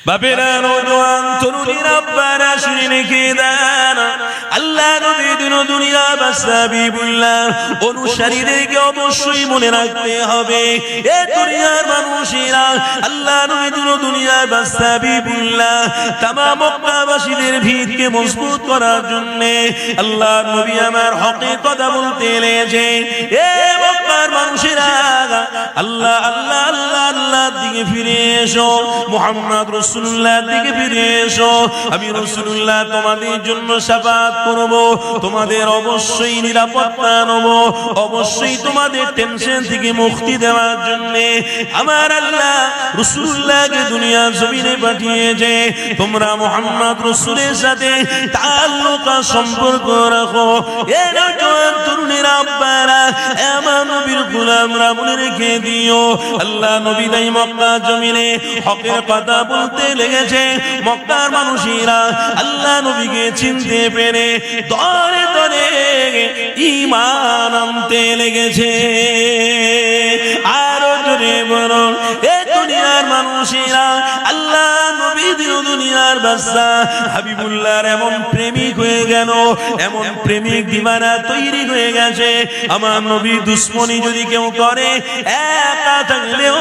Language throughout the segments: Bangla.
বাপেরা নওজোয়ান তরুণীরা আব্বারা শুনে রেখে দেন, আল্লাহ নবী দিন দুনিয়া হাবিবুল্লাহ অনুসারীদেরকে অবশ্যই মনে রাখতে হবে। এ দুনিয়ার মানুষেরা আল্লাহ নবী দিন দুনিয়া হাবিবুল্লাহ তামাম মক্কাবাসীদের ভিতকে মজবুত করার জন্য আল্লাহ নবী আমার হকে কথা বলতে লেগেছে। এ মক্কার মানুষেরা আল্লাহ আল্লাহ আল্লাহ আল্লাহর দিকে ফিরে এসো, মুহাম্মদ রাসূলুল্লাহর দিকে ফিরে এসো। আমি রাসূলুল্লাহ তোমাদের জন্য শাফাআত করব, তোমাদের অবশ্যই নিরাপত্তা নেব, অবশ্যই তোমাদের টেনশন থেকে মুক্তি দেওয়ার জন্য আমার আল্লাহ রাসূলুল্লাহকে দুনিয়া জমিনে পাঠিয়েছে। তোমরা মুহাম্মদ রাসূলের সাথে তাআল্লুক সম্পর্ক রাখো। এ নওজোয়ান তরুণীরা আব্বারা আমার নবীর গোলামরা মনে রেখে দিও, আল্লাহ নবী তাই মক্কা জমিনে হকের কথা বলতে লেগেছে। মক্কার মানুষেরা আল্লাহ নবীকে চিনতে পেরে দরে দরে ঈমান আনতে লেগেছে। আরো জোরে বলুন, এ দুনিয়ার মানুষেরা আল্লাহ নবী দিন দুনিয়ার বাদশা হাবিবুল্লাহর এমন প্রেমিক হয়ে গেল, এমন প্রেমিক দিওয়ানা তৈরি হয়ে গেছে। আমার নবী দুশ্মনী যদি কেউ করে, একা থাকলেও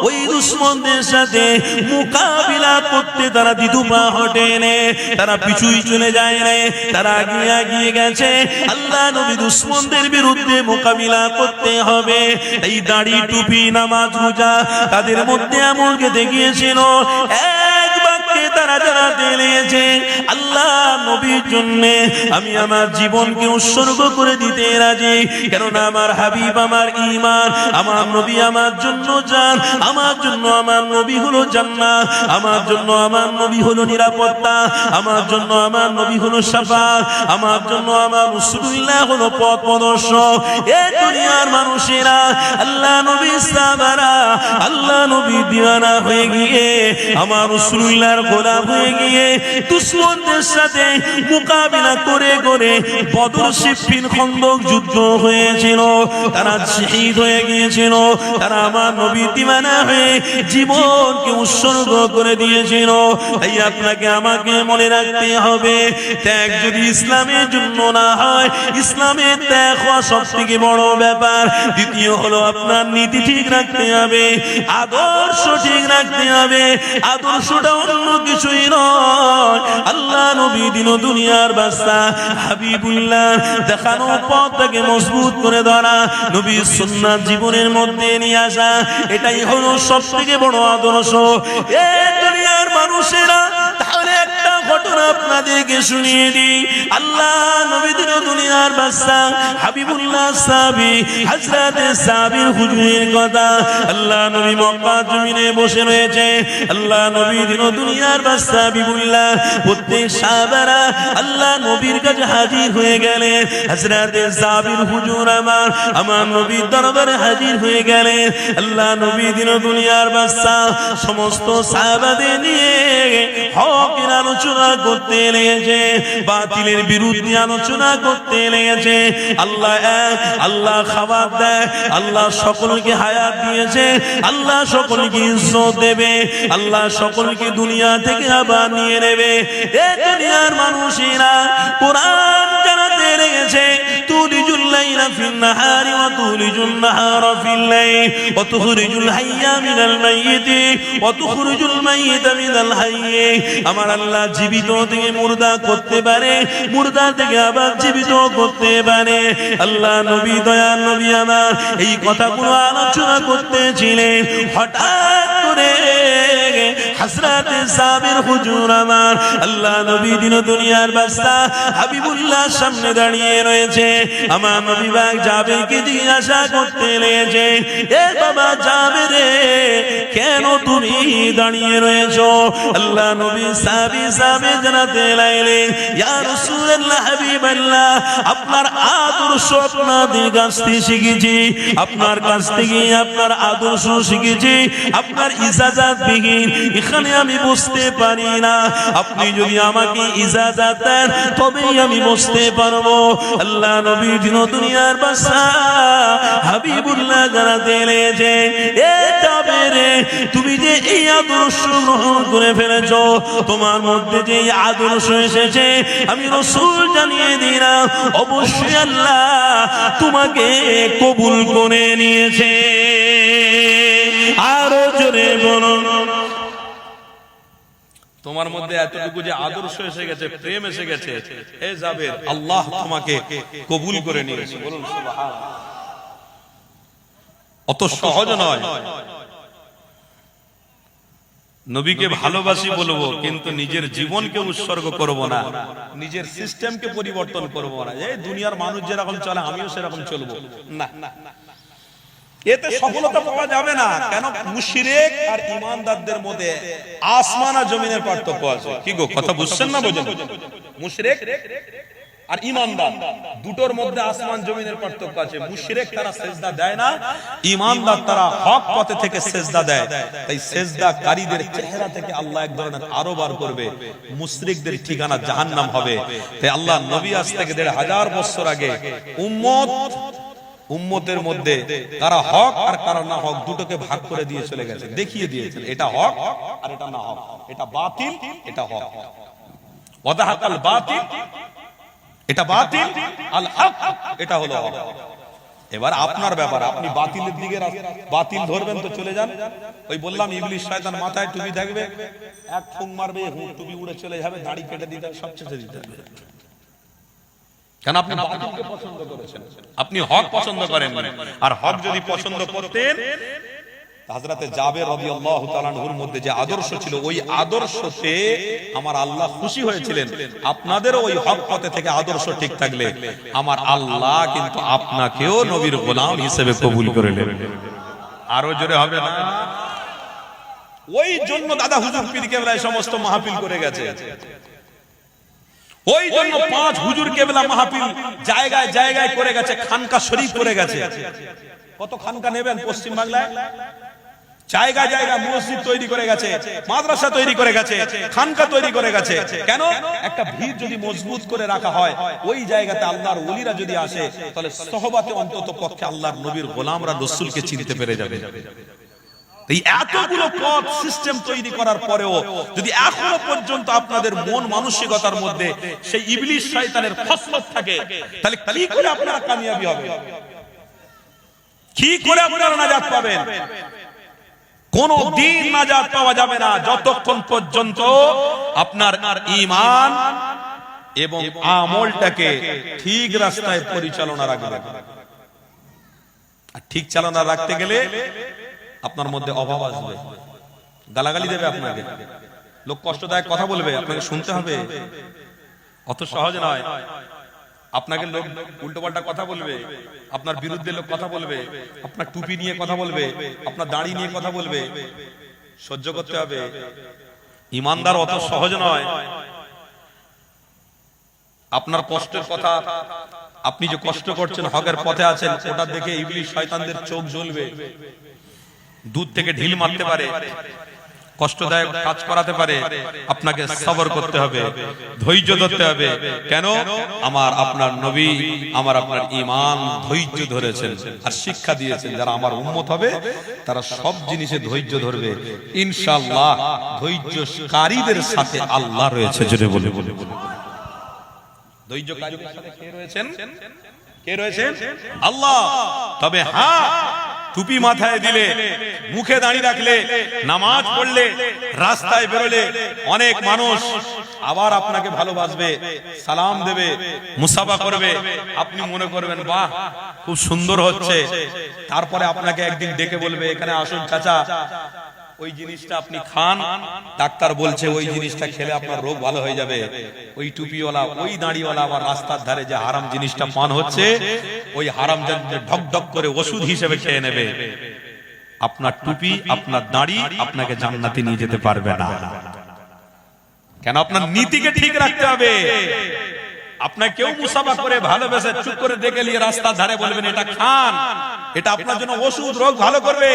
ওই দুশ্মনদের সাথে মোকাবিলা করতে তারা দ্বিধা হটে নে, তারা পিছুই চলে যায় রে, তারা আগিয়ে আগিয়ে গেছে। আল্লাহ নবী দুশ্মনদের বিরুদ্ধে মোকাবিলা করতে হবে। এই দাড়ি টুপি নামাজ রোজা তাদের মধ্যে এমনকে দেখিয়েছিল, এক বাক্যে তারা জানাতে লেগেছে আল্লাহ নবীর জন্য আমি আমার জীবনকে উৎসর্গ করে দিতে রাজি। কেননা আমার হাবিব আমার ঈমান, আমার নবী আমার জন্য জান, আমার জন্য আমার নবী হলো জান্নাত, আমার জন্য আমার নবী হলো নিরাপত্তা, আমার জন্য আমার নবী হলো শাফাআত, আমার জন্য আমার রাসূলুল্লাহ হলো পথ প্রদর্শক। এ দুনিয়ার মানুষেরা আল্লাহ নবী সাহাবারা আল্লাহ নবী দিওয়ানা হয়ে গিয়ে আমার রাসূলুল্লাহর গোলাম হয়ে গিয়ে দুশমনদের সাথে মোকাবিলা করে করে বদর সিফফিন খন্দক যুদ্ধ হয়েছিল, তারা শহীদ হয়ে গিয়েছিল, তারা আমার নবী দিওয়ানা হয়ে জীবনকে উৎসর্গ করে দিয়েছিল। তাই আপনাকে আমাকে মনে রাখতে হবে, ত্যাগ যদি ইসলামের জন্য না হয়, ইসলামের ত্যাগ হওয়া সবথেকে বড় ব্যাপার। দ্বিতীয় হলো আপনার নীতি ঠিক রাখতে হবে, আদর্শ ঠিক রাখতে হবে। আদর্শটা অন্য কিছুই নয়, আল্লাহ নবী দিন দুনিয়ার বাদশা হাবিবুল্লাহ দেখানো পথটাকে মজবুত করে ধরা, নবীর সুন্নাত জীবনের মধ্যে নিয়ে আসা, এটাই হলো সবথেকে বড় আদর্শ। এ দুনিয়ার মানুষেরা তাহলে একটা ঘটনা আপনাদেরকে শুনিয়ে দিই। আল্লাহ নবী দিন দুনিয়ার বাদশা হাবিবুল্লাহ সাহাবী হযরত সাবির হুজুরের কথা। আল্লাহ নবী মক্কা জমিনে বসে রয়েছে, আল্লাহ নবী দিন দুনিয়ার বাদশা হাবিবুল্লাহ প্রত্যেক সাহাবারা আল্লাহ নবীর কাছে হাজির হয়ে গেলেন। হযরত সাবির হুজুর আমার নবীর দরবারে হাজির হয়ে গেলেন। আল্লাহ নবী দিন দুনিয়ার বাদশা সমস্ত সাহাবাদের নিয়ে হকের আলোচনা করতে লেগেছে, বাতিলের বিরুদ্ধে আলোচনা করতে লেগেছে। আল্লাহ এক, আল্লাহ খাবার দেয়, আল্লাহ সকলকে হায়াত দিয়েছে, আল্লাহ সকলকে ইজ্জত দেবে, আল্লাহ সকলকে দুনিয়া থেকে আবার নিয়ে নেবে। এ দুনিয়ার মানুষেরা কোরআন জানাতে লেগেছে, তুলিজুল লাইলা ফিন নাহারি ওয়া তুলিজুন নাহারা ফিল লাইল ওয়া তুখরিজুল হাইয়া মিনাল মাইয়িতি ওয়া তুখরিজুল মাইয়িতা মিনাল হাইয়্যি। আমার আল্লাহ জীবিত থেকে মুর্দা করতে পারে, মুর্দা থেকে আবার জীবিত করতে পারে। আল্লাহ নবী দয়াল নবী আমার এই কথাগুলো আলোচনা করতেছিলেন, হঠাৎ করে হযরত সাবির হুজুর আমার আল্লাহ নবী দিন দুনিয়ার বাদশা হাবিবুল্লাহ সামনে দাঁড়িয়ে রয়েছে। আমার নবী পাক জাবেরকে জিজ্ঞাসা করতে লেগেছে, এ বাবা জাবের রে, কেন তুমি দাঁড়িয়ে রয়েছো? আল্লাহ নবী সাহাবী জানাতে লাগলেন, ইয়া রাসূলুল্লাহ হাবিবাল্লাহ, আপনার আদর্শ আপনাদের কাছ থেকে শিখেছি, আপনার কাছ থেকে আপনার আদর্শ শিখেছি, আপনার ইজাজত বিহীন এখানে আমি বসতে পারি না, আপনি যদি আমাকে ইজাজত দেন তবেই আমি বসতে পারবো। আল্লাহ নবী দুনিয়ার বাদশা হাবিবুল্লাহ জানাতে এলেছে, এ জাবের, তুমি যে এই আদর্শ গ্রহণ করে ফেলেছো, তোমার মধ্যে যে আদর্শ এসেছে আমি রাসূল জানিয়ে দিলাম অবশ্যই আল্লাহ তোমাকে কবুল করে নিয়েছে। আরো জোরে বলুন, তোমার মধ্যে এতটুকু যে আদর্শ এসে গেছে, প্রেম এসে গেছে, এ জাবের আল্লাহ তোমাকে কবুল করে নিয়েছে। বলুন সুবহানাল্লাহ। অত সহজ নয়। নবীকে ভালোবাসি বলবো কিন্তু নিজের জীবনকে উৎসর্গ করব না, নিজের সিস্টেমকে পরিবর্তন করব না। এই দুনিয়ার মানুষ যেরকম চলে আমিও সেরকম চলবো না, এতে সফলতা পাওয়া যাবে না। কেন? মুশরিক আর ঈমানদারদের মধ্যে আসমান আর জমিনের পার্থক্য আছে। কি গো, কথা বুঝছেন না? বোঝেন? মুশরিক আর ঈমানদার দুটোর মধ্যে আসমান জমিনের পার্থক্য আছে। মুশরিক তারা সিজদা দেয় না, ঈমানদার তারা হক পথে থেকে সিজদা দেয়। তাই সিজদাকারীদের চেহারা থেকে আল্লাহ এক ধরনের আরো বার করবে, মুশরিকদের ঠিকানা জাহান্নাম হবে। তাই আল্লাহ নবী আজ থেকে 1500 বছর আগে উম্মতের মধ্যে কারা হক আর কারা না হক দুটোকে ভাগ করে দিয়ে চলে গেছে, দেখিয়ে দিয়েছেন এটা হক আর এটা না হক, এটা বাতিল এটা হক। ওয়াদাহাকাল বাতিল, এটা বাতিল, আল হক এটা হলো হক। এবার আপনার ব্যাপার, আপনি বাতিলের দিকে বাতিল ধরবেন তো চলে যান। ওই বললাম ইবলিস শয়তান মাথায় টুপি থাকবে, এক ফুং মারবে, টুপি উড়ে চলে যাবে, দাড়ি কেটে দিতে হবে, সব ছেড়ে দিতে হবে। কেন? আপনি বাতিলকে পছন্দ করেছেন, আপনি হক পছন্দ করেন। আর হক যদি পছন্দ করতেন, হযরতে জাবের রাদিয়াল্লাহু তাআলা আনহুর মধ্যে যে আদর্শ ছিল, ওই আদর্শতে আমার আল্লাহ খুশি হয়েছিলেন। আপনাদেরও ওই হক পথে থেকে আদর্শ ঠিক থাকলে আমার আল্লাহ কিন্তু আপনাকেও নবীর গোলাম হিসেবে কবুল করে নেবেন। আরো জোরে হবে না? ওই জন্য দাদা হুজুর পীর কেবলায় সমস্ত মাহফিল করে গেছে। ওই জন্য 5 হুজুর কেবলা মাহফিল জায়গায় জায়গায় করে গেছে, খানকা শরীফ করে গেছে। কত খানকা নেবেন পশ্চিম বাংলায়? জায়গায় জায়গায় মসজিদ তৈরি করে গেছে, মাদ্রাসা তৈরি করে গেছে, খানকা তৈরি করে গেছে। কেন? একটা ভিড় যদি মজবুত করে রাখা হয়, ওই জায়গাতে আল্লাহর ওলিরা যদি আসে, তাহলে সহবতে অন্তত পক্ষে আল্লাহর নবীর গোলামরা রাসূলকে চিনতে পেরে যাবে। এই এতগুলো পথ সিস্টেম তৈরি করার পরেও যদি এখনো পর্যন্ত আপনাদের মন মানসিকতার মধ্যে সেই ইবলিস শয়তানের ফসলত থাকে, তাহলে কি করে আপনারা কামিয়াবি হবে? কি করে আপনারা নাজাত পাবেন? কোন দিন নাজাত পাওয়া যাবে না যতক্ষণ পর্যন্ত আপনার ঈমান এবং আমলটাকে ঠিক রাস্তায় পরিচালনা রাখবেন। আর ঠিক চালনা রাখতে গেলে আপনার মধ্যে অভাব আসবে, গালাগালি দেবে আপনাকে, লোক কষ্টদায়ক কথা বলবে, আপনাকে শুনতে হবে। অত সহজ নয়। আপনাকে লোক উল্টোপাল্টা কথা বলবে, আপনার বিরুদ্ধে লোক কথা বলবে, আপনার টুপি নিয়ে কথা বলবে, আপনার দাড়ি নিয়ে কথা বলবে, সহ্য করতে হবে। ঈমানদার অত সহজ নয়। আপনার কষ্টের কথা, আপনি যে কষ্ট করছেন, হকের পথে আছেন, ওটা দেখে ইবলিস শয়তানদের চোখ জ্বলবে, দূর থেকে ঢিল মারতে পারে, কষ্টদায়ক কাজ করাতে পারে। আপনাকে সবর করতে হবে, ধৈর্য ধরতে হবে। কেন? আমার আপনার নবী, আমার আপনার ঈমান ধৈর্য ধরেছেন আর শিক্ষা দিয়েছেন, যারা আমার উম্মত হবে তারা সব জিনিসে ধৈর্য ধরবে ইনশাআল্লাহ। ধৈর্যকারীদের সাথে আল্লাহ রয়েছে, জোরে বলে বলে ধৈর্যকারীদের সাথে কে রয়েছেন? কে রয়েছেন? আল্লাহ। তবে হ্যাঁ, টুপি মাথায় দিলে, মুখে দাঁড়ি রাখলে, নামাজ পড়লে, রাস্তায় বেরোলে অনেক মানুষ আবার আপনাকে ভালোবাসবে, সালাম দেবে, মুসাফা করবে। আপনি মনে করবেন বাহ খুব সুন্দর হচ্ছে। তারপরে আপনাকে একদিন ডেকে বলবে, এখানে আসুন চাচা, ওই জিনিসটা আপনি খান, ডাক্তার বলছে ওই জিনিসটা খেলে আপনার রোগ ভালো হয়ে যাবে। ওই টুপিওয়ালা, ওই দাড়িওয়ালা আবার রাস্তার ধারে যে হারাম জিনিসটা পান হচ্ছে, ওই হারাম জিনিসটা ঢক ঢক করে ওষুধ হিসেবে খেয়ে নেবে। আপনার টুপি, আপনার দাড়ি আপনাকে জান্নাতে নিয়ে যেতে পারবে না। কেন? আপনার নীতিকে ঠিক রাখতে হবে। আপনাকে কেউ মুসাফা করে ভালোবেসে চুপ করে দেখে নিয়ে রাস্তার ধারে বলবেন এটা খান, এটা আপনার জন্য ওষুধ, রোগ ভালো করবে।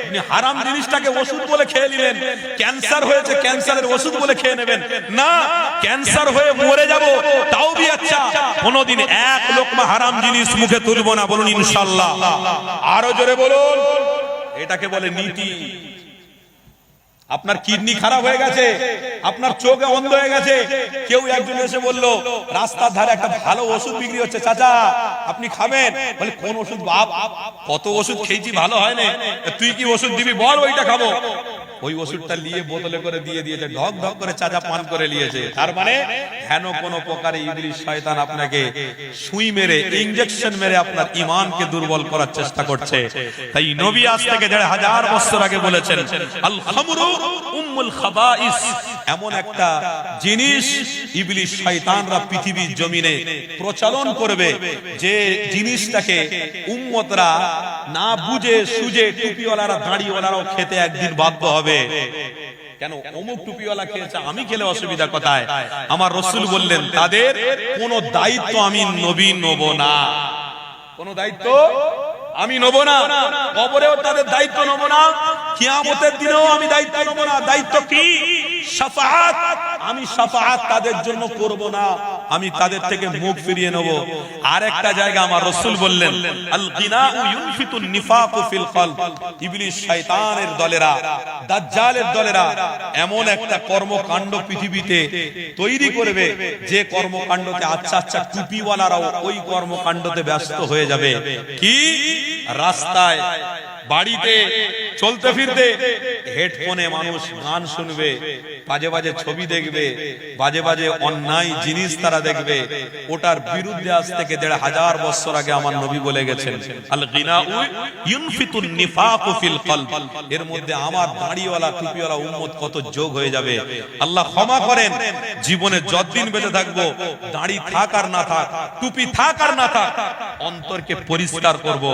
আপনি হারাম জিনিসটাকে ওষুধ বলে খেয়ে নেবেন। ক্যান্সার হয়েছে, ক্যান্সারের ওষুধ বলে খেয়ে নেবেন না। ক্যান্সার হয়ে মরে যাব তাও भी আচ্ছা, কোনদিন এক লোকমা হারাম জিনিস মুখে তুলবো না, বলুন ইনশাআল্লাহ। আরো জোরে বলুন। এটাকে বলে নীতি। আপনার কিডনি খারাপ হয়ে গেছে, আপনার চোখে অন্ধ হয়ে গেছে, কেউ একজন এসে বলল রাস্তার ধারে একটা ভালো ওষুধ বিক্রি হচ্ছে, চাচা আপনি খাবেন। বলে কোন ওষুধ বাপ, কত ওষুধ খেয়েছি ভালো হয় না, তুই কি ওষুধ দিবি বল, ওইটা খাবো। ওই ওষুধটা নিয়ে বোতলে করে দিয়ে দিয়েছে, ঢক ঢক করে চাচা পান করে নিয়েছে। তার মানে হেন কোন প্রকারে ইবলিশ শয়তান আপনাকে সুই মেরে, ইনজেকশন মেরে আপনার ঈমানকে দুর্বল করার চেষ্টা করছে। তাই নবী আজ থেকে ১৫০০ বছর আগে বলেছেন, আল খামরু উম্মুল খাবাইস, এমন একটা জিনিস ইবলিশ শয়তানরা পৃথিবীর জমিনে প্রচলন করবে যে জিনিসটাকে উম্মতরা না বুঝে সুঝে, টুপিওয়ালারা দাড়িওয়ালারাও খেতে একদিন বাধ্য হবে। কেন অমুক টুপিওয়ালা খেয়েছে, আমি খেলে অসুবিধা কোথায়? আমার রাসূল বললেন তাদের কোন দায়িত্ব আমি নবী নেব না, কোন দায়িত্ব আমি নেব না। কবরেও তাদের দায়িত্ব নেব না, কিয়ামতের দিনেও আমি দায়িত্ব নেব না। দায়িত্ব কি? শাফাআত। আমি শাফাআত তাদের জন্য করব না, আমি তাদের থেকে মুখ ফিরিয়ে নেব। আরেকটা জায়গা আমার রাসূল বললেন, আল গিনাউ ইউনফিতুন নিফাকু ফিল কলব। ইবলিশ শয়তানের দলেরা, দাজ্জালের দলেরা এমন একটা কর্মকাণ্ড পৃথিবীতে তৈরি করবে যে কর্মকাণ্ডতে আচ্ছা আচ্ছা টুপিওয়ালারাও ওই কর্মকাণ্ডতে ব্যস্ত হয়ে যাবে। কি? রাস্তায়, বাড়িতে, চলতে ফিরতে হেডফোনে মানুষ গান শুনবে, বাজে বাজে ছবি দেখবে, বাজে বাজে অন্যায় জিনিস তারা দেখবে। ওটার বিরুদ্ধে আজ থেকে ১৫০০ বছর আগে আমার নবী বলে গেছেন, আল গিনাউ ইউনফিতুন নিফাকু ফিল কলব। এর মধ্যে আমার দাড়িওয়ালা টুপিওয়ালা উম্মত কত যোগ হয়ে যাবে। আল্লাহ ক্ষমা করেন, জীবনে যতদিন বেঁচে থাকবো, দাড়ি থাক আর না থাক, টুপি থাক আর না থাক, অন্তরকে পরিষ্কার করব।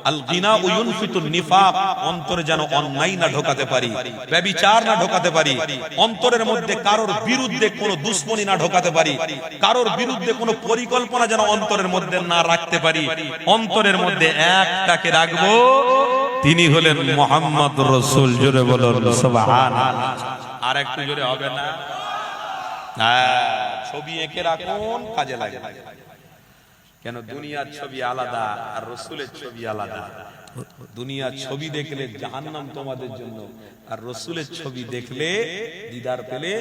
আল গিনাউ ইউনফিতুন নিফাক, অন্তরে যেন অন্যায় না ঢোকাতে পারি, ব্যভিচার না ঢোকাতে পারি, অন্তরের মধ্যে কারোর বিরুদ্ধে কোনো দুশ্মনী না ঢোকাতে পারি, কারোর বিরুদ্ধে কোনো পরিকল্পনা যেন অন্তরের মধ্যে না রাখতে পারি। অন্তরের মধ্যে একটাকে রাখবো, তিনি হলেন মুহাম্মদ রাসূল। জোরে বলুন সুবহানাল্লাহ। আর একটু জোরে হবে না? ছবি এঁকে রাখুন, কাজে লাগে। কেন? দুনিয়ার ছবি আলাদা আর রাসূলের ছবি আলাদা। দুনিয়ার ছবি দেখলে জাহান্নাম তোমাদের জন্য, আর রাসূলের ছবি দেখলে, দিদার পেলে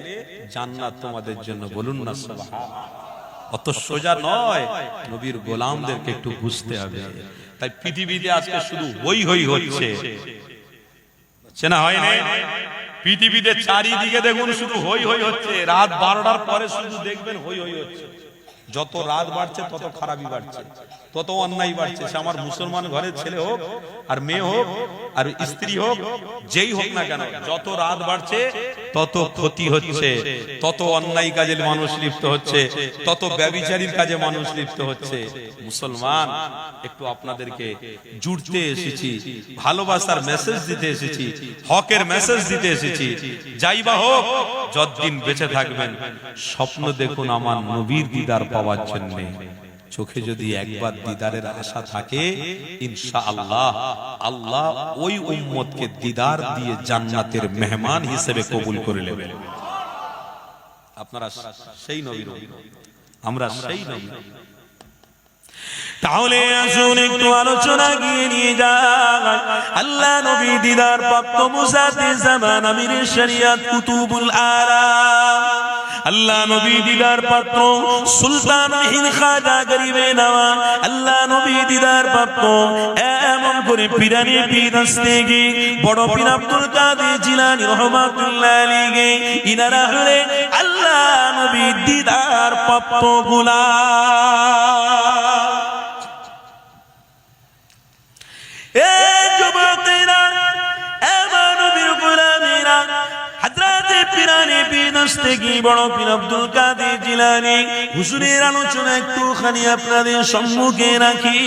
জান্নাত তোমাদের জন্য। বলুন না সুবহানাল্লাহ। অত সোজা নয়, নবীর গোলামদেরকে একটু বুঝতে হবে। তাই পৃথিবীতে আজকে শুধু হই হই হচ্ছে, চেনা হয় না? পৃথিবীতে চারিদিকে দেখুন শুধু হই হই হচ্ছে। রাত ১২টার পরে শুধু দেখবেন হই হই হচ্ছে। যত রাত বাড়ছে তত খারাপই বাড়ছে, তত অন্যায় বাড়ছে। সে আমার মুসলমান ঘরের ছেলে হোক আর মেয়ে হোক আর স্ত্রী হোক, যেই হোক না কেন, যত রাত বাড়ছে তত ক্ষতি হচ্ছে, তত অন্যায় কাজে মানুষ লিপ্ত হচ্ছে, তত ব্যভিচারীর কাজে মানুষ লিপ্ত হচ্ছে। মুসলমান, একটু আপনাদেরকে জুড়তে এসেছি, ভালোবাসার মেসেজ দিতে এসেছি, হকের মেসেজ দিতে এসেছি। যাই বা হোক, যতদিন বেঁচে থাকবেন স্বপ্ন দেখুন আমার নবীর দিদার পাওয়ার জন্য। চোখে যদি একবার দিদারের আশা থাকে, ইনশাআল্লাহ আল্লাহ ওই উম্মতকে দিদার দিয়ে জান্নাতের মেহমান হিসেবে কবুল করে নেবেন। আপনারা সেই নবীর, আমরা সেই নবী। তাহলে আসুন একটু আলোচনা গিয়ে নিয়ে যাই। আল্লাহ নবী দিদার প্রাপ্ত মুসাতে জামান আমিরের শরিয়ত কুতুবুল আলাম, আল্লাহ নবী দিদার পাত্র সুলতান হিন্দ খাজা গরিবে নওয়াজ, আল্লাহ নবী দিদার প্রাপ্ত এমন করে পিরানি পীর দস্তেগি বড় পীর আব্দুল কাদের জিলানী রাহমাতুল্লাহ আলাইহি, ইনারা হলে আল্লাহ নবী দিদার প্রাপ্ত গোলাম। এ যুবকেরা, এমন নবীর গোলামেরা, হযরত পিরানে বিদস্তেগি বড় পীর আব্দুল কাদের জিলানী হুজুরের আলোচনা একটুখানি আপনাদের সম্মুখে রাখি।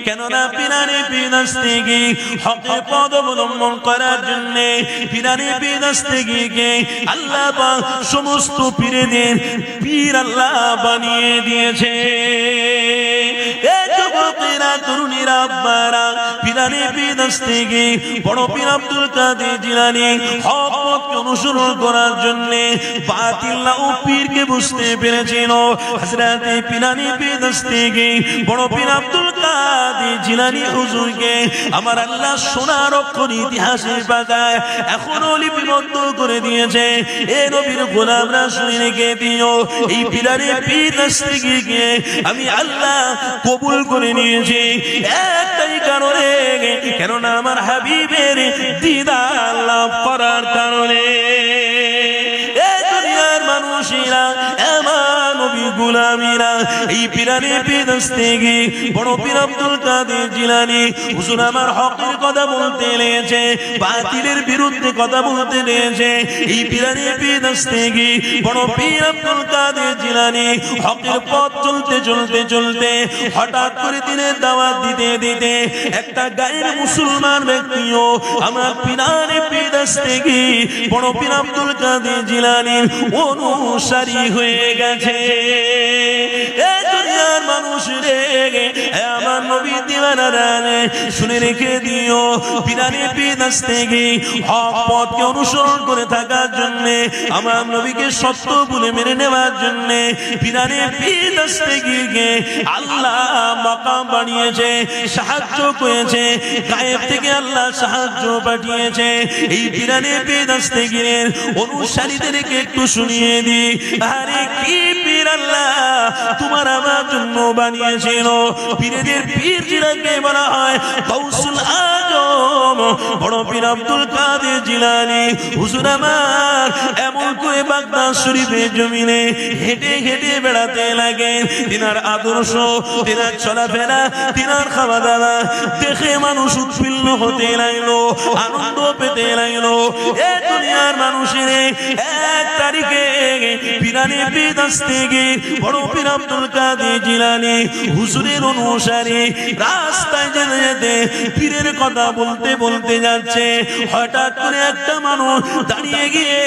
কেননা পিরানে বিদস্তেগি হকের পথ অবলম্বন করার জন্য পিরানে বিদস্তেগিকে আল্লাহ পাক সমস্ত পীরদের পীর আল্লাহ বানিয়ে দিয়েছে। যুবকেরা, তরুণীরা, আব্বারা, পিরানে বিদস্তেগি বড় পীর আব্দুল কাদের জিলানী হক পথকে অনুসরণ করার জন্য বাতিল ও পীরকে বুঝতে পেরেছিল। হযরতে পিরানে বিদস্তেগি বড় পীর আব্দুল কাদের জিলানী হুজুরকে আমার আল্লাহ সোনার অক্ষর ইতিহাসের পাতায় এখনো লিপিবদ্ধ করে দিয়েছে। এ নবীর গোলামরা শুনে রেখে দিও, এই পিরানে বিদস্তেগিকে আমি আল্লাহ কবুল করে নিয়েছি একটাই কারণে, কেননা আমার হাবিবের দিদার লাভ করার কারণে। এই দুনিয়ার মানুষেরা, আমার নবী গোলামীরা এই পিরানে বিদস্তেগি বড় পীর আব্দুল কাদের জিলানী হুজুর আমার হকের কথা বলতে লেগেছে, বাতিলের বিরুদ্ধে কথা বলতে লেগেছে। এই পিরানে বিদস্তেগি বড় পীর আব্দুল কাদের জিলানী হকের পথ চলতে চলতে চলতে হঠাৎ করে দিনের দাওয়াত দিতে দিতে একটা গায়ের মুসলমান ব্যক্তিও আমার পিরানে বিদস্তেগি বড় পীর আব্দুল কাদের জিলানীর অনুসারী হয়ে গেছে। এই দুনিয়ার মানুষ রে, আমার নবী দিওয়ানারা শুনে রেখে দিও, পিরানে বিদস্তেগি হক পথকে অনুসরণ করে থাকার জন্য, আমার নবীকে সত্য বলে মেনে নেওয়ার জন্য পিরানে বিদস্তেগিকে আল্লাহ মাকাম বানিয়েছে, সাহায্য করেছে, গায়েব থেকে আল্লাহ সাহায্য পাঠিয়েছে। এই পিরানে বিদস্তেগির অনুসারীদেরকে একটু শুনিয়ে দি, আরে কি পীর আল্লাহ তোমার আমার জন্য বানিয়েছিল। পীরদের পীর জিলাকে বলা হয় গাউসুল আজম বড় পীর আব্দুল কাদের জিলানী হুজুর আমার এমন করে বাগদাদ শরীফের জমিনে হেঁটে হেঁটে বেড়াতে লাগে। তিনার আদর্শ, তিনার চলাফেরা, তিনার খাওয়া দাওয়া দেখে মানুষ উৎফুল্ল হতে লাগলো, আনন্দ পেতে লাগলো। এ দুনিয়ার মানুষের এক তারিখে পিরানে বিদস্তেগি বড় পীর আব্দুল কাদের জিলানী হুজুরের অনুসারী রাস্তায় যেতে যেতে পীরের কথা বলতে বলতে যাচ্ছে। হঠাৎ করে একটা মানুষ দাঁড়িয়ে গিয়ে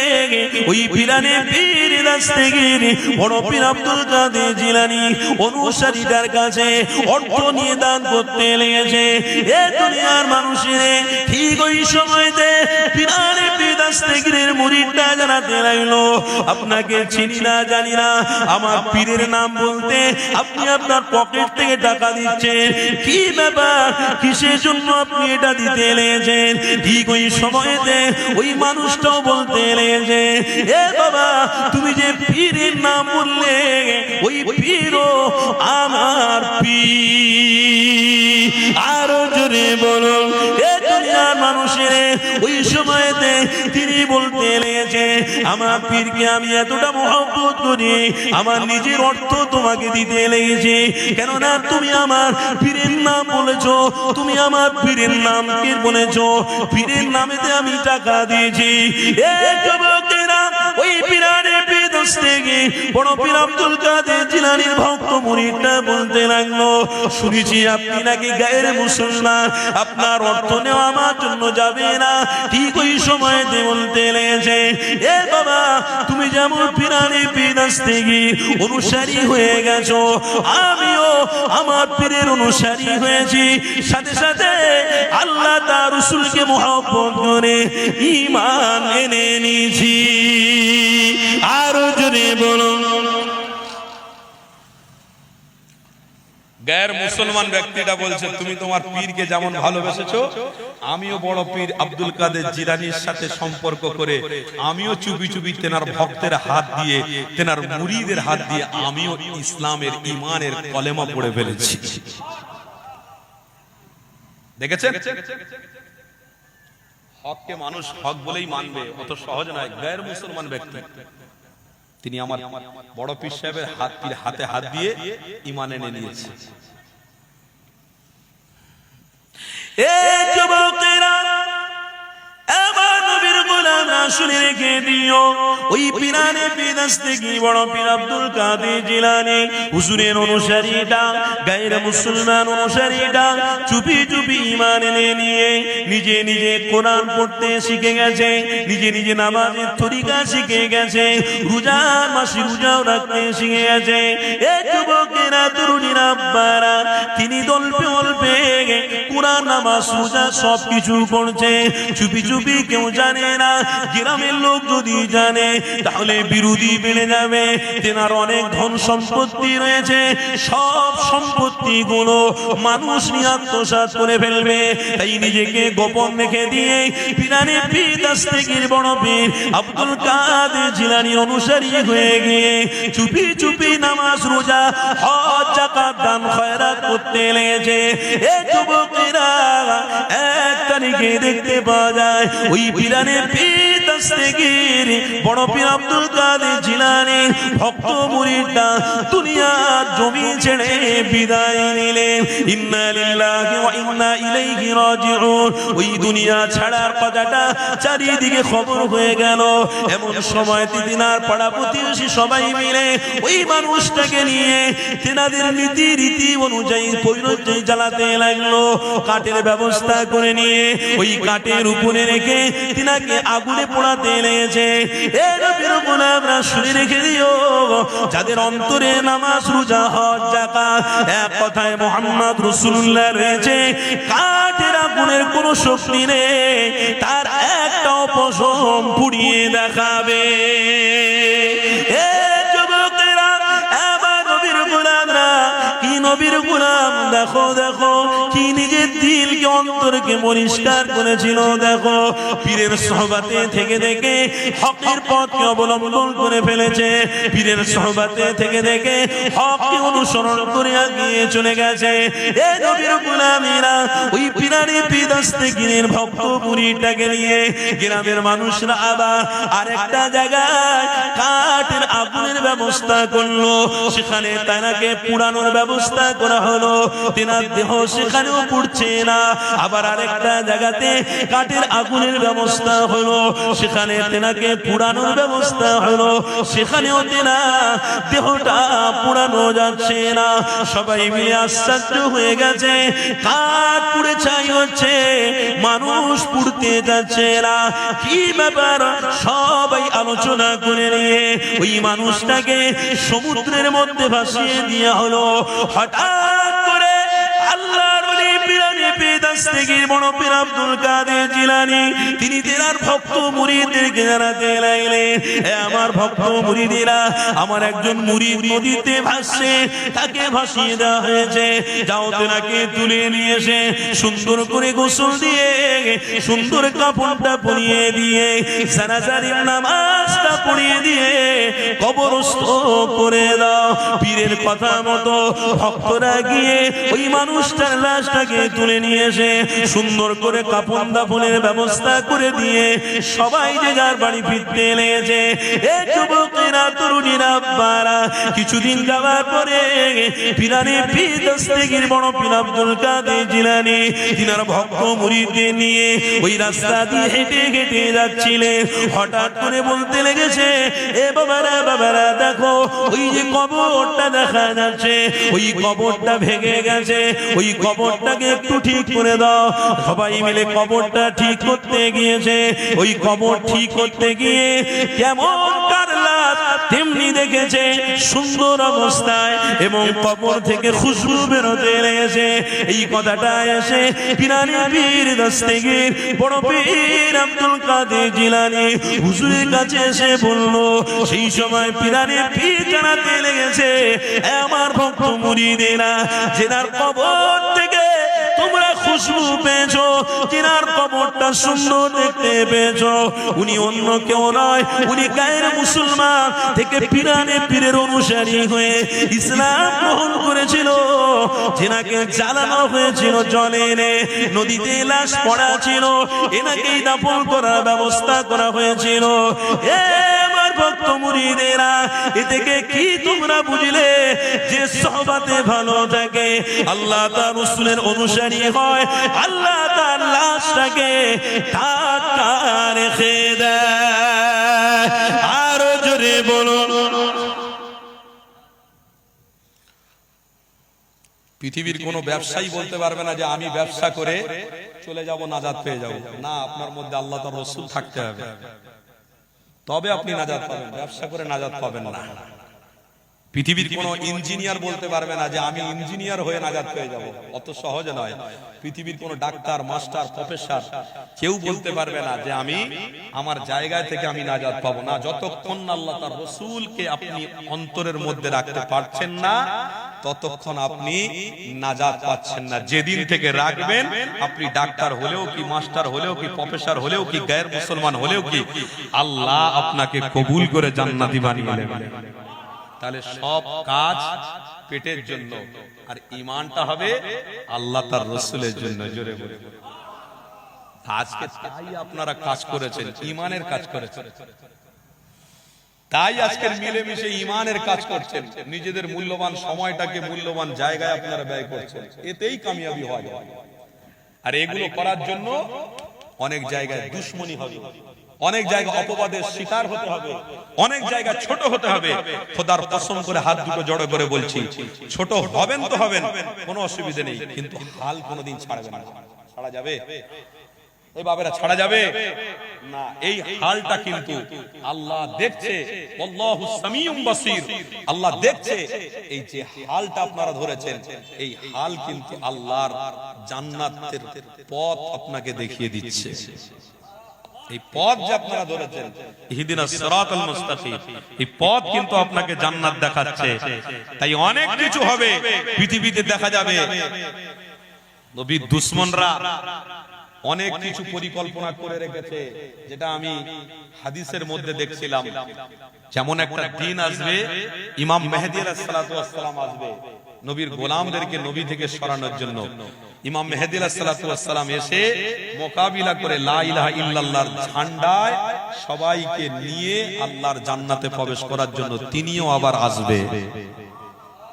ওই পিরানে বিদস্তেগির বড় পীর আব্দুল কাদের জিলানী অনুসারীটার কাছে অর্থ নিয়ে দান করতে লেগেছে। এ দুনিয়ার মানুষের ঠিক ওই সময়তে পিরানে বিদস্তেগির মুরিদটা জানাতে লাগলো, আপনাকে চিনি না জানি না, আমার পীরের নাম বলতে আপনি আপনার পকেট থেকে টাকা দিচ্ছেন, কি ব্যাপার, কিসের জন্য আপনি এটা দিতে লেগেছেন? ঠিক ওই সময়তে ওই মানুষটাও বলতে লেগেছে, এ বাবা তুমি যে পীরের নাম বললে ওই পীরও আমার পীর। আরো জোরে বলো। এ দুনিয়ার মানুষের ওই সময়তে তিনি বলতে লেগেছে, আমার পীরকে আমি এতটা মহব্বত করি, আমার নিজের অর্থ তোমাকে দিতে লেগেছে, কেননা তুমি আমার পীরের নাম বলেছো, তুমি আমার পীরের নামকে বলেছো, পীরের নামেতে আমি টাকা দিয়েছি। এই যুবকেরা ওই পিরানে বিদস্তেগি বড় পীর আব্দুল কাদের জিলানীর ভক্ত মুরিদটা বলতে লাগলো, শুনেছি আপনি নাকি গায়ের মুসলমান, আপনার অর্থ নেওয়া আমার জন্য যাবে না। ঠিক ওই সময়তে বলতে লেগেছে, এ বাবা তুমি যেমন পিরানে বিদস্তেগি অনুসারী হয়ে গেছো, আমিও আমার পীরের অনুসারী হয়েছি, সাথে সাথে আল্লাহ তার রাসূলকে মহব্বত করে ঈমান এনে নিয়েছি। আরো জোরে বলুন। গায়ের মুসলমান ব্যক্তিটা বলছে, তুমি তোমার পীরকে যেমন ভালোবেসেছো, আমিও বড় পীর আব্দুল কাদের জিলানীর সাথে সম্পর্ক করে আমিও চুপি চুপি তেনার ভক্তের হাত দিয়ে, তেনার মুরিদের হাত দিয়ে আমিও ইসলামের ঈমানের কলেমা পড়ে ফেলেছি। দেখেছেন, হককে মানুষ হক বলেই মানবে, অত সহজ নয়। গায়ের মুসলমান ব্যক্তি তিনি আমার বড় পীর সাহেবের হাতে হাত দিয়ে ঈমান এনে নিয়েছে। এ যুবকেরা, আমার নবীর গোলামরা শুনে রেখে দিও, ওই পীরানে পীর দস্তগীর বড় পীর আব্দুল কাদের জিলানী হুজুরের অনুসারীটা, গায়ের মুসলমান অনুসারীটা চুপি চুপি ঈমান এনে নিয়ে নিজে নিজে কোরআন পড়তে শিখে গেছে, নিজে নিজে নামাজের তরিকা শিখে গেছে, রোজা মাসে রোজাও রাখতে শিখে গেছে। এ যুবকেরা, তরুণীরা, আব্বারা, তিনি অল্পে অল্পে কোরআন নামাজ রোজা সবকিছু করছে, চুপি চুপি, কেউ জানে না। গ্রামের লোক যদি জানে তাহলে বিরোধী বেড়ে যাবে। তেনার অনেক ধন সম্পত্তি রয়েছে, সব সম্পত্তি গুলো মানুষ নিয়ে আত্মসাৎ করে ফেলবে। তাই নিজেকে গোপন রেখে দিয়ে পীরানে পীর দস্তগীর বড় পীর আব্দুল কাদের জিলানী অনুসারী হয়ে গিয়ে চুপি চুপি নামাজ রোজা হজ যাকাত দান খয়রাত করতে লেগেছে। এ যুবকেরা, এক তারিখে দেখতে পাওয়া যায় ওই পীরানে পীর দস্তগীর বড় পীর আব্দুল কাদের জিলানী ভক্ত মুরিদরা দুনিয়ার জমি ছেড়ে বিদায় নিলেন। ইন্না লিল্লাহি ওয়া ইন্না ইলাইহি রাজিউন। ওই দুনিয়া ছাড়ার কথাটা চারিদিকে খবর হয়ে গেল। এমন সময় তিনার পাড়া প্রতিবেশী সবাই মিলে ওই মানুষটাকে নিয়ে তেনাদের নীতি রীতি অনুযায়ী পরিণতি জ্বালাতে লাগলো। কাঠের ব্যবস্থা করে নিয়ে ওই কাঠের উপরে রেখে তিনাকে আগুনে পোড়াতে লেগেছে। এর বিরুদ্ধে আমরা শুনে রেখে দিও, যাদের অন্তরে নামাজ রোজা হজ যাকাত এক কথায় মুহাম্মদ রাসূলুল্লাহ রয়েছে, কাঠের আগুনের কোনো শক্তি নেই, তার একটা পশম পুড়িয়ে দেখাবে। এ যুবকেরা, এবার নবীর গোলামরা, কি নবীর গোলাম, দেখো দেখো কি নিজের দিলকে অন্তরকে পরিষ্কার করেছিল। দেখো পীরের সোহবতে থেকে থেকে হকের পথকে অবলম্বন করে ফেলেছে, পীরের সোহবতে থেকে থেকে হককে অনুসরণ করে এগিয়ে চলে গেছে। এ নবীর গোলামেরা ওই পীরানে পীর দস্তগীরের ভক্ত মুরিদটাকে নিয়ে গ্রামের মানুষরা আবার আরেকটা জায়গায় কাঠের আগুনের ব্যবস্থা করলো, সেখানে তাকে পুড়ানোর ব্যবস্থা করা হলো। তেনার দেহ সেখানেও পুড়ছে না। আবার আরেকটা জায়গাতে কাঠের আগুনের ব্যবস্থা হলো, সেখানে তেনাকে পুড়ানোর ব্যবস্থা হলো, সেখানেও তেনা দেহটা পুড়ানো যাচ্ছে না। সবাই মিলে আশ্চর্য হয়ে গেছে, কাঠ পুড়ে ছাই হচ্ছে, মানুষ পুড়তে যাচ্ছে না, কি ব্যাপার? সবাই আলোচনা করে নিয়ে ওই মানুষটাকে সমুদ্রের মধ্যে ভাসিয়ে দেওয়া হলো। হঠাৎ করে আল্লাহর ওলি পীরানে পীর দস্তগীর বড় পীর আব্দুল কাদের জিলানী তিনি তেনার ভক্ত মুরিদদেরকে জানাতে লাগলেন, আমার ভক্ত মুরিদেরা, আমার একজন মুরিদ নদীতে ভাসছে, তাকে ভাসিয়ে দেওয়া হয়েছে, যাও তেনাকে তুলে নিয়ে এসে সুন্দর করে গোসল দিয়ে সুন্দর কাপড়টা পরিয়ে দিয়ে জানাজার নামাজটা পড়িয়ে দিয়ে কবরস্থ করে দাও। পীরের কথা মতো ভক্তরা গিয়ে ওই মানুষটার লাশটাকে তুলে নিয়ে এসে সুন্দর করে কাপড় দাফনের ব্যবস্থা করে দিয়ে সবাই যে যার বাড়ি ফিরতে লেগেছে। এ যুবকেরা, তরুণীরা, আব্বারা, কিছুদিন যাওয়ার পরে পীরানে পীর দস্তগীর বড় পীর আব্দুল কাদের জিলানী তিনার ভক্ত মুরিদদের নিয়ে ওই রাস্তা দিয়ে হেঁটে হেঁটে যাচ্ছিলেন। হঠাৎ করে বলতে লেগেছে, এ বাবারা বাবারা, দেখো ওই যে কবরটা দেখা যাচ্ছে, ওই কবরটা ভেঙে গেছে, ওই কবরটাকে একটু ঠিক করে দাও। সবাই মিলে কবরটা ঠিক করতে গিয়েছে। ওই কবর ঠিক করতে গিয়ে কেমন কারলা তেমনি দেখেছে সুন্দর অবস্থায় এবং কবর থেকে খুশবু বেরোতে লেগেছে। এই কথাটা এসে পীরানে পীর দস্তগীর বড় পীর আব্দুল কাদের জিলানী হুজুরের কাছে এসে বলল। সেই সময় পীরানে পীর জানাতে লেগেছে, আমার ভক্ত মুরিদেরা, যেনার কবর থেকে তোমরা খুশবু পেয়েছো, যেনার কবরটা সুন্দর দেখতে পেয়েছো, উনি অন্য কেউ নয়, উনি গায়ের মুসলমান থেকে পীরানে পীরের অনুসারী হয়ে ইসলাম গ্রহণ করেছিল, যেনাকে জ্বালানো হয়েছিল জলে, নদীতে লাশ পড়া ছিল, এনাকেই দাফন করার ব্যবস্থা করা হয়েছিল। ভক্ত মুরিদেরা, এ থেকে কি তোমরা বুঝলে যে সোহবতে ভালো থাকে, আল্লাহ তার রাসূলের অনুসারী হয়, আল্লাহ তার লাশটাকে টাটকা রেখে দেয়। আরো জোরে বলুন। পৃথিবীর কোনো ব্যবসায়ী বলতে পারবে না যে আমি ব্যবসা করে চলে যাব, নাজাত পেয়ে যাব। না, আপনার মধ্যে আল্লাহ তার রাসূল থাকতে হবে, তবে আপনি নাজাত পাবেন, ব্যবসা করে নাজাত পাবেন না। পৃথিবীর কোন ইঞ্জিনিয়ার বলতে পারবে না যে আমি ইঞ্জিনিয়ার হয়ে নাজাত পেয়ে যাব, অত সহজ নয়। পৃথিবীর কোন ডাক্তার, মাস্টার, প্রফেসর কেউ বলতে পারবে না যে আমি আমার জায়গায় থেকে আমি নাজাত পাবো না, যতক্ষণ আল্লাহ তার রাসূলকে আপনি অন্তরের মধ্যে রাখতে পারছেন না ততক্ষণ আপনি নাজাত পাচ্ছেন না। যেদিন থেকে রাখবেন, আপনি ডাক্তার হলেও কি, মাস্টার হলেও কি, প্রফেসর হলেও কি, গায়ের মুসলমান হলেও কি, আল্লাহ আপনাকে কবুল করে জান্নাতি বানিয়ে নেবেন। তাহলে সব কাজ পেটের জন্য, আর ঈমানটা হবে আল্লাহ তার রাসূলের জন্য। জোরে বলে আজকে তাই আপনারা কাজ করেছেন, ঈমানের কাজ করেছেন, তাই আজকের মিলেমিশে ঈমানের কাজ করছেন, নিজেদের মূল্যবান সময়টাকে মূল্যবান জায়গায় আপনারা ব্যয় করছেন, এতেই কামিয়াবি হয়। আর এগুলো করার জন্য অনেক জায়গায় দুশমনি হবে, অনেক জায়গায় অপবাদের শিকার হতে হবে, অনেক জায়গায় ছোট হতে হবে। খোদার কসম করে হাত দুটো জড়ো করে বলছি, ছোট হবেন তো হবেন, কোনো অসুবিধা নেই, কিন্তু হাল কোনোদিন ছাড়বেন না। ছাড়া যাবে? এই বাবেরা ছাড়া যাবে না। এই হালটা কিন্তু আল্লাহ দেখছে, আল্লাহু সামিউম বাসীর, আল্লাহ দেখছে। এই যে হালটা আপনারা ধরেছেন, এই হাল কিন্তু আল্লাহর জান্নাতের পথ আপনাকে দেখিয়ে দিচ্ছে। এই পথ যে আপনারা ধরেছেন, ইহদিনাস সিরাতাল মুস্তাকিম, এই পথ কিন্তু আপনাকে জান্নাত দেখাচ্ছে। তাই অনেক কিছু হবে পৃথিবীতে, দেখা যাবে নবীর দুশমনরা অনেক কিছু পরিকল্পনা করে রেখেছে, যেটা আমি হাদিসের মধ্যে দেখছিলাম। যেমন একটা দিন আসবে, ইমাম মেহেদী আলাইহিস সালাতু ওয়াস সালাম আসবে নবীর গোলামদেরকে নবী থেকে সরানোর জন্য। ইমাম মেহেদী আলাইহিস সালাতু ওয়াস সালাম এসে মোকাবিলা করে লা ইলাহা ইল্লাল্লাহর ঝান্ডায় সবাইকে নিয়ে আল্লাহর জান্নাতে প্রবেশ করার জন্য তিনিও আবার আসবে।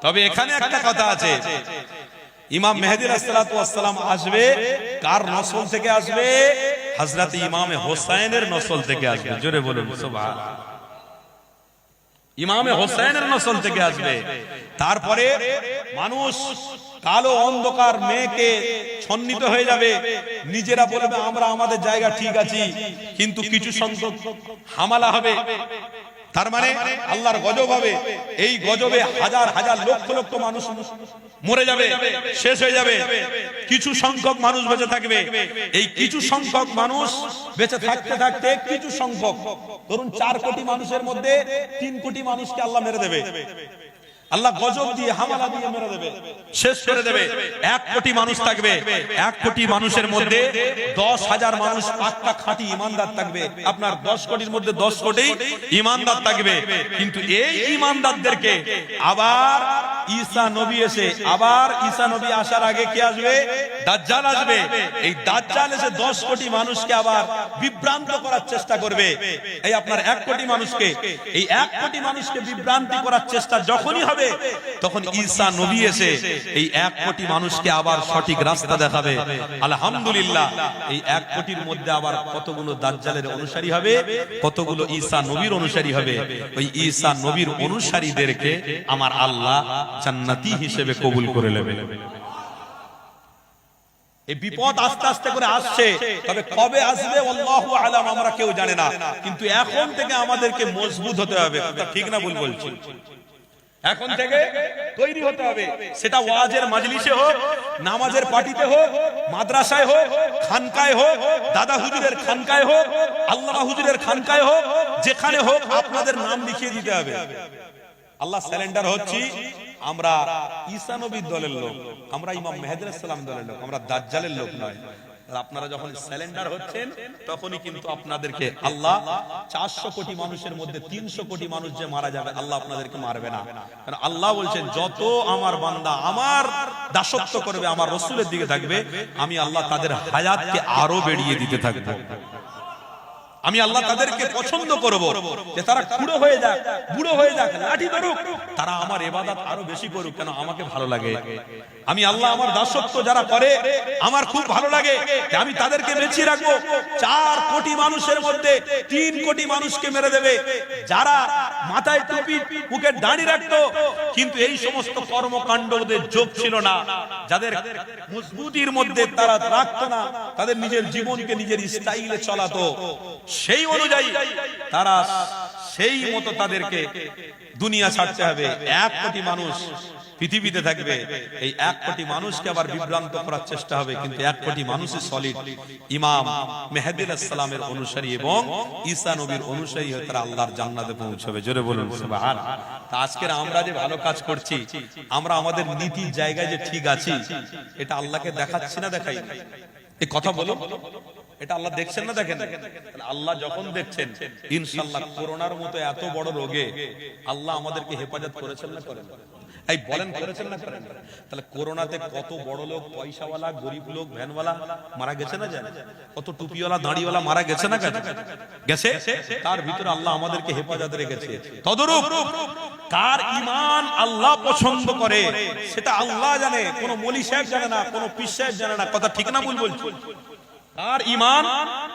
তবে এখানে একটা কথা আছে, ইমাম মেহেদী আলাইহিস সালাতু ওয়াস সালাম আসবে কার নসল থেকে আসবে? হযরত ইমামে হোসেনের নসল থেকে আসবে। জোরে বলুন সুবহানাল্লাহ। ইমামে হোসেনের নসল থেকে আসবে। তারপরে মানুষ কালো অন্ধকার মেয়েকে ছন্নিত হয়ে যাবে, নিজেরা বলবে আমরা আমাদের জায়গা ঠিক আছি, কিন্তু কিছু সংখ্যক হামলা হবে। তার মানে আল্লাহর গজব হবে। এই গজবে হাজার হাজার লক্ষ লক্ষ মানুষ মরে যাবে, শেষ হয়ে যাবে। কিছু সংখ্যক মানুষ বেঁচে থাকবে। এই কিছু সংখ্যক মানুষ বেঁচে থাকতে থাকতে কিছু সংখ্যক, ধরুন 4 কোটি মানুষের মধ্যে 3 কোটি মানুষকে আল্লাহ মেরে দেবে। আল্লাহ গজব দিয়ে, হামলা দিয়ে মেরে দেবে, শেষ করে দেবে। 1 কোটি মানুষ থাকবে। 1 কোটি মানুষের মধ্যে 10,000 মানুষ পাক্কা খাঁটি ঈমানদার থাকবে। আপনার 10 কোটির মধ্যে 10 কোটি ঈমানদার থাকবে। কিন্তু এই ঈমানদারদেরকে আবার ঈসা নবী এসে, আবার ঈসা নবী আসার আগে কে আসবে? দাজ্জাল আসবে। এই দাজ্জাল এসে 10 কোটি মানুষকে আবার বিভ্রান্ত করার চেষ্টা করবে। এই আপনার 1 কোটি মানুষকে, এই 1 কোটি মানুষকে বিভ্রান্তি করার চেষ্টা যখনই হবে, তখন ঈসা নবী এসে এই 1 কোটি মানুষকে আবার সঠিক রাস্তা দেখাবে। আলহামদুলিল্লাহ, এই 1 কোটির মধ্যে আবার কতগুলো দাজ্জালের অনুসারী হবে, কতগুলো ঈসা নবীর অনুসারী হবে। ওই ঈসা নবীর অনুসারীদেরকে আমার আল্লাহ জান্নাতি হিসেবে কবুল করে নেবে। এই বিপদ আস্তে আস্তে করে আসছে, তবে কবে আসবে আল্লাহু আলাম, আমরা কেউ জানে না। কিন্তু এখন থেকে আমাদেরকে মজবুত হতে হবে। ঠিক না ভুল বলছি? এখন থেকে তৈরি হতে হবে। সেটা ওয়াজের মাজলিসে হোক, নামাজের পার্টিতে হোক, মাদ্রাসায় হোক, খানকায় হোক, দাদা হুজুরের খানকায় হোক, আল্লামা হুজুরের খানকায় হোক, যেখানে হোক আপনাদের নাম লিখিয়ে দিতে হবে। আল্লাহ স্যালেন্ডার হচ্ছি, আমরা ঈসা নবীর দলের লোক, আমরা ইমাম মেহেদী আলাইহিস সালাম দলের লোক, আমরা দাজ্জালের লোক নয়। আপনারা যখন স্যালেন্ডার হচ্ছেন, তখনই কিন্তু আপনাদেরকে আল্লাহ 400 কোটি মানুষের মধ্যে 300 কোটি মানুষ যে মারা যাবে, আল্লাহ আপনাদেরকে মারবে না। কারণ আল্লাহ বলছেন, যত আমার বান্দা আমার দাসত্ব করবে, আমার রাসূলের দিকে থাকবে, আমি আল্লাহ তাদের হায়াতকে আরো বেড়িয়ে দিতে থাকবো। আমি আল্লাহ তাদেরকে পছন্দ করব যে তারা খুঁড়ো হয়ে যাক, বুড়ো হয়ে যাক, লাঠি ধরুক, তারা আমার ইবাদত আরো বেশি করুক, কেন আমাকে ভালো লাগে। আমি আল্লাহ আমার দাসত্ব যারা করে আমার খুব ভালো লাগে, আমি তাদেরকে বেঁচে রাখবো। 4 কোটি মানুষের মধ্যে 3 কোটি মানুষকে মেরে দেবে যারা মাথায় টুপি, মুখে দাড়ি রাখতো, কিন্তু এই সমস্ত কর্মকাণ্ড ওদের যোগ ছিল না, যাদের মজবুতির মধ্যে তারা রাখতো না, তাদের নিজের জীবনকে নিজের স্টাইলে চলাতো, সেই অনুযায়ী তারা সেই মতো তাদেরকে দুনিয়া ছাড়তে হবে। 1 কোটি মানুষ পৃথিবীতে থাকবে, এই 1 কোটি মানুষকে আবার বিভ্রান্ত করার চেষ্টা হবে, কিন্তু 1 কোটি মানুষই সলিড ইমাম মেহেদী আলাইহিস সালামের অনুসারী এবং ঈসা নবীর অনুসারী হয়ে তারা আল্লাহর জান্নাতে পৌঁছবে। জোরে বলুন সুবহানাল্লাহ। তা আজকের আমরা যে ভালো কাজ করছি, আমরা আমাদের নীতির জায়গায় যে ঠিক আছি, এটা আল্লাহকে দেখাচ্ছি না দেখাই? এই কথা বলো, এটা আল্লাহ দেখছেন না দেখেন? আল্লাহ যখন দেখছেন, ইনশাআল্লাহ করোনার মতো এত বড় রোগে আল্লাহ আমাদেরকে হেফাজত করেছেন না করেন? এই বলেন করেছেন না করেন? তাহলে করোনাতে কত বড় লোক, পয়সাওয়ালা, গরিব লোক, ভ্যানওয়ালা মারা গেছে না জানেন? কত টুপিওয়ালা, দাড়িওয়ালা মারা গেছে না গেছে? তার ভিতরে আল্লাহ আমাদেরকে হেফাজত রেখেছে। তদরূপ কার ঈমান আল্লাহ পছন্দ করে সেটা আল্লাহ জানে, কোন মৌলী সাহেব জানে না, কোন পীর সাহেব জানে না। কথা ঠিক না ভুল বলছি? কার ঈমান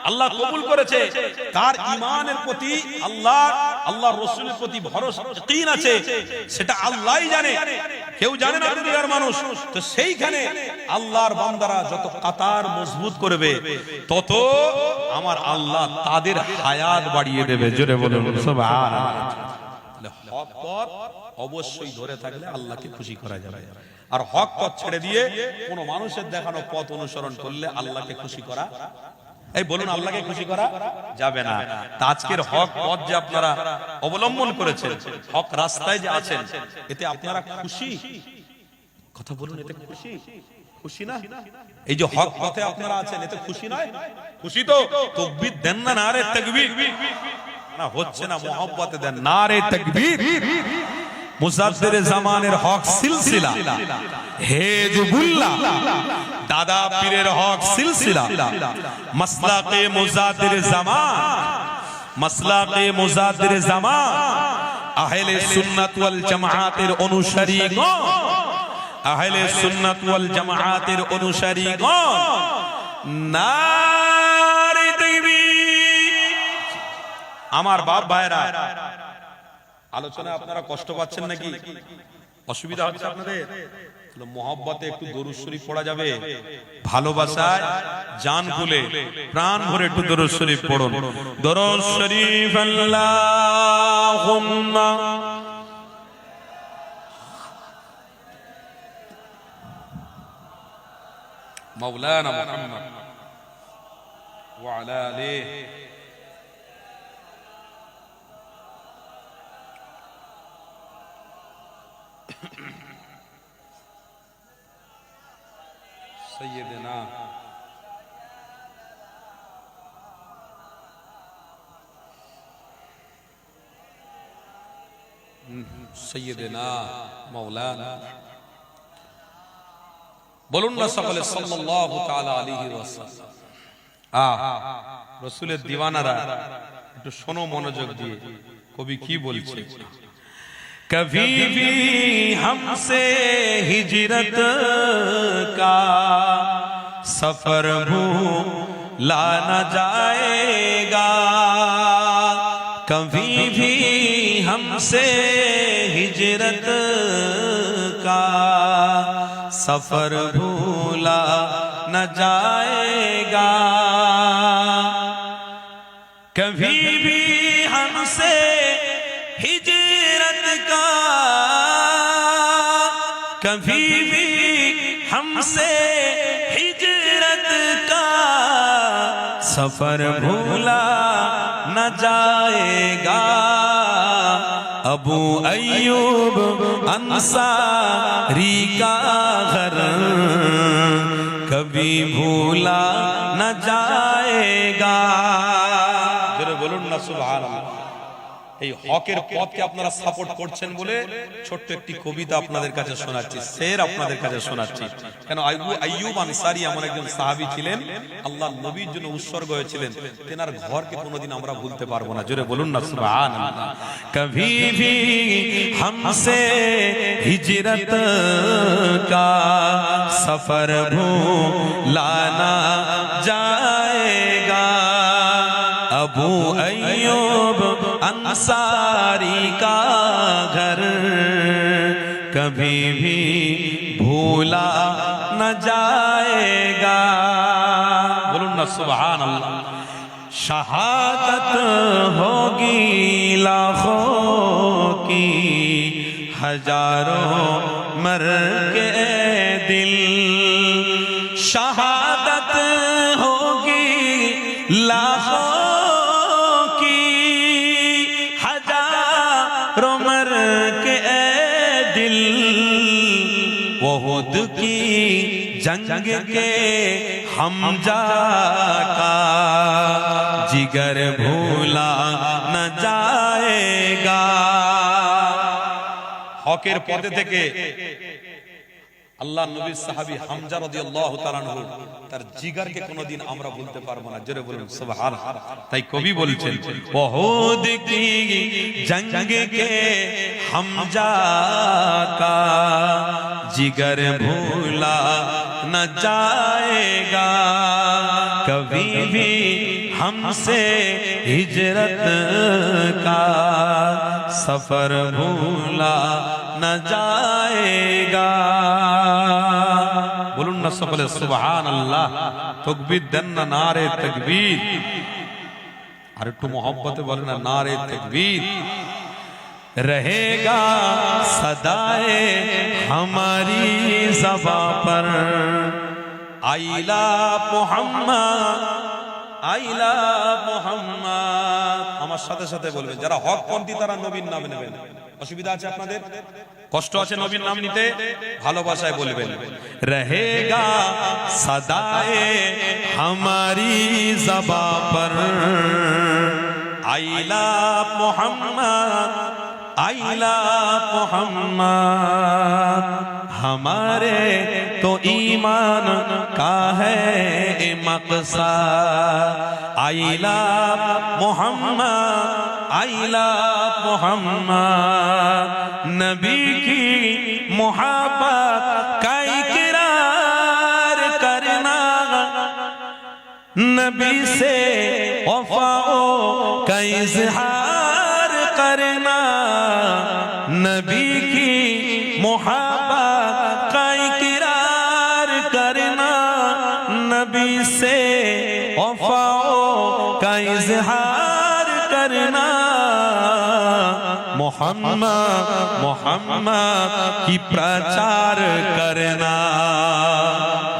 আল্লাহ কবুল করেছে, কার ঈমানের প্রতি আল্লাহর রাসূলের প্রতি ভরসা ইয়াকিন আছে, সেটা আল্লাহই জানে, কেউ জানে না দুনিয়ার মানুষ। তো সেইখানে আল্লাহর বান্দারা যত কাতার মজবুত করবে, তত আমার আল্লাহ তাদের হায়াত বাড়িয়ে দেবে। জোরে বলুন সুবহানাল্লাহ। হক পথ অবশ্যই ধরে থাকলে আল্লাহকে খুশি করা যাবে, আর হক পথ ছেড়ে দিয়ে কোন মানুষের দেখানো পথ অনুসরণ করলে আল্লাহকে খুশি করা, এই বলুন, আল্লাহকে খুশি করা যাবে না। তা আজকের হক পথ যে আপনারা অবলম্বন করেছেন, হক রাস্তায় যে আছেন, এতে আপনারা খুশি? কথা বলুন, এতে খুশি? খুশি না? এই যে হক পথে আপনারা আছেন, এতে খুশি নয়? খুশি তো তাকবীর দেন না, নারে তাকবীর। না হচ্ছে না, মোহাব্বতে দেন নারে তাকবীর। মুজাদ্দিদ জামানের হক সিলসিলা, হেজবুল্লাহ দাদা পীরের হক সিলসিলা, মাসলাকে মুজাদ্দিদ জামান, মাসলাকে মুজাদ্দিদ জামান, আহলে সুন্নাত ওয়াল জামাআতের অনুসারীগণ, আহলে সুন্নাত ওয়াল জামাআতের অনুসারীগণ নারে তাকবীর। আমার বাপ ভাইরা, আলোচনা আপনারা কষ্ট পাচ্ছেন নাকি? অসুবিধা হচ্ছে আপনাদের? মোহাব্বতে একটু দরুদ শরীফ পড়া যাবে, ভালোবাসায় জান খুলে প্রাণ ভরে একটু দরুদ শরীফ পড়ুন। দরুদ শরীফ আল্লাহুম্মা মাওলানা মুহাম্মদ ওয়া আলা আলিহি سيدنا سيدنا مولانا বলুন না সকলে সাল্লাল্লাহু তাআলা আলাইহি ওয়াসাল্লাম। রাসূলের দিওয়ানারা একটু শোনো মনোযোগ দিয়ে, কবি কি বলছে। कभी भी हमसे हिजरत का सफर भूला न जाएगा, कभी भी हमसे हिजरत का सफर भूला न जाएगा, कभी भी हमसे हिजरत का, कभी भी हमसे हिजरत का सफर भूला न जाएगा, अबू अय्यूब अंसारी का घर कभी भूला न जाएगा। जरा बोलूं ना सुभान अल्लाह। এই হকের পথকে আপনারা সাপোর্ট করছেন বলে ছোট্ট একটি কবিতা আপনাদের কাছে শোনাচ্ছি, শের আপনাদের কাছে শোনাচ্ছি। কেন আইয়ুব আনসারী এমন একজন সাহাবী ছিলেন, আল্লাহ নবীর জন্য উৎসর্গ হয়েছিলেন, তেনার ঘরকে কোনোদিন আমরা ভুলতে পারবো না। জোরে বলুন না সুবহানাল্লাহ। कभी भी हमसे हिजरत का सफर भूला ना जाएगा। अबू अय्यूब अंसारी का घर कभी भी भूला न जाएगा। বলুন না সুবহানাল্লাহ। शहादत होगी लाखों की, हजारों मर के दिल। शहादत होगी लाखों की, हजारों मर के दिल। वहुद की जंग के हमजा का जिगर भूला न जाएगा। হকের পথে থেকে আল্লাহ নবীর সাহাবী হামজা রাদিয়াল্লাহু তাআলা আনহু তার জিগারকে কোনোদিন আমরা ভুলতে পারবো না। জোরে বলুন সুবহানাল্লাহ। তাই কবি বলছেন ওহুদ কি জंग के हमजा का जिगर भूला न जाएगा। कभी भी हमसे हिजरत का सफर भूला न जाएगा। বলুন না সকলে সুবহানাল্লাহ। তাকবীর দেন না, নারে তাকবীর। আর একটু মহব্বতে বলেন না, নারে তাকবীর। रहेगा सदाए हमारी ज़बां पर आइला मोहम्मद, आइला मोहम्मद। আমার সাথে সাথে বলবেন, যারা হকপন্থী তারা নবীর নাম নেবেন। অসুবিধা আছে আপনাদের? কষ্ট আছে নবীর নাম নিতে? ভালোবাসায় বলবেন रहेगा सदाए हमारी ज़बां पर आइला मोहम्मद, आइला मोहम्मद। हमारे तो ईमान का है मकसद। आइला मोहम्मद, आइला मोहम्मद। नबी की मोहब्बत का इकरार करना, नबी से वफाओं का इजहार करना। नबी की मोहब्बत का इकरार करना, नबी से वफाओं का इजहार करना। मोहम्मद मोहम्मद की प्रचार करना।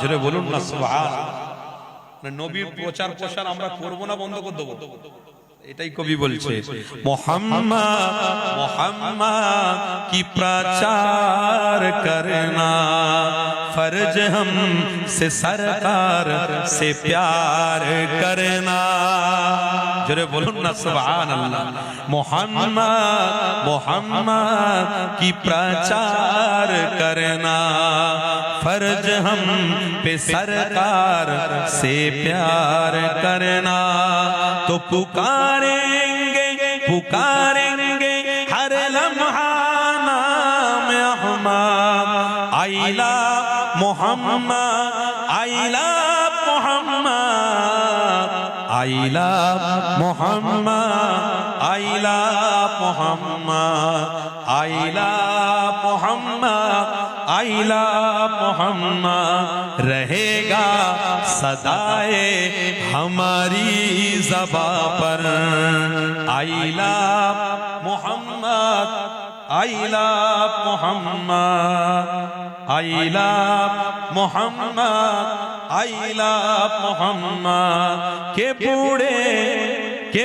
জোরে বলুন না সুবহানাল্লাহ। নবীর প্রচার প্রসার আমরা করব না, বন্ধ করে দেব? এটাই কবি বলছে। मोहम्मद मोहम्मद की प्रचार करना, फर्ज हम से सरकार से प्यार करना। जरे बोलूं ना सुभानअल्लाह। मोहम्मद मोहम्मद की प्रचार करना, फर्ज हम पे सरकार से प्यार करना। तो पुकारेंगे पुकारेंगे हर लम्हा नाम अहमद। आइला मोहम्मद, आइला मोहम्मद, आइला मोहम्मद, आइला मोहम्मद, आइला मोहम्मद, आइला मोहम्मद। रहेगा सदाए हमारी ज़बां पर आइला मोहम्मद, आइला मोहम्मद, आइला मोहम्मद, आइला मोहम्मद। के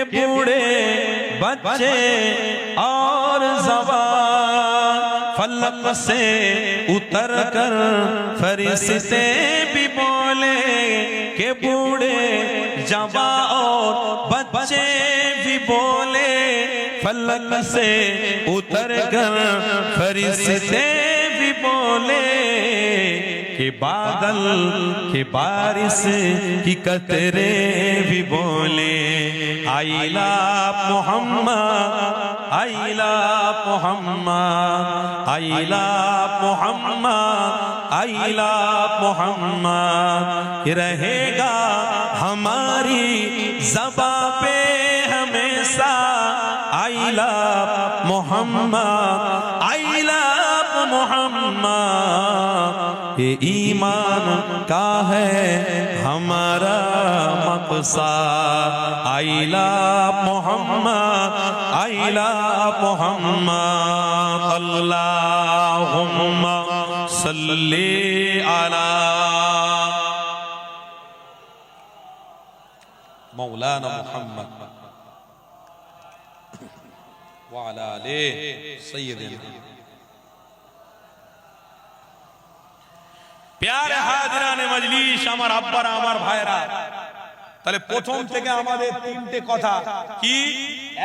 बूढ़े बच्चे और जवान फलक से उतर कर फरिश्ते भी बोले। के बूढ़े जवान और बच्चे भी बोले, फलक फलक से उतर कर फरिश्ते भी बोले कि बादल के बारिश की कतरे भी बोले आइला मोहम्मद आइला मोहम्मद आइला मोहम्मद आइला मोहम्मद रहेगा हमारी ज़बां पे हमेशा आइला मोहम्मद आइला मोहम्मद ये ईमान का है हमारा मकसद आइला मोहम्मद आइला मोहम्मद अल्लाहुम्मा सल्ली अला मौलाना मुहम्मद व अला आलिहि सय्यिदिना। प्यारे हाजिराने मजलिस, আমার আব্বারা আমার ভাইরা, তাহলে প্রথম থেকে আমাদের তিনটে কথা কি?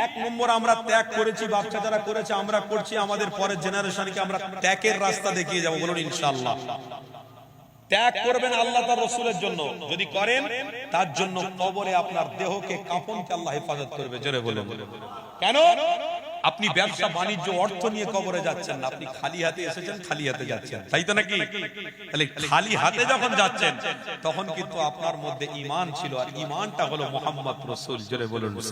এক নম্বর, আমরা ত্যাগ করেছি, বাচ্চা যারা করেছে আমরা করছি, আমাদের পরের জেনারেশনকে আমরা ত্যাগের রাস্তা দেখিয়ে যাব। বলুন ইনশাআল্লাহ। ত্যাগ করবেন আল্লাহ তার রাসূলের জন্য, যদি করেন তার জন্য কবরে আপনার দেহকে কাফনকে আল্লাহ হেফাজত করবে। জোরে বলুন কেন? আপনি ব্যবসা বাণিজ্য অর্থ নিয়ে কবরে যাচ্ছেন না, আপনি খালি হাতে এসেছেন, খালি হাতে যাচ্ছেন, তাই তো নাকি? তাহলে খালি হাতে যখন যাচ্ছেন তখন কিন্তু আপনার মধ্যে ঈমান ছিল, আর ঈমানটা হলো মুহাম্মদ রাসূল। জোরে বলুন।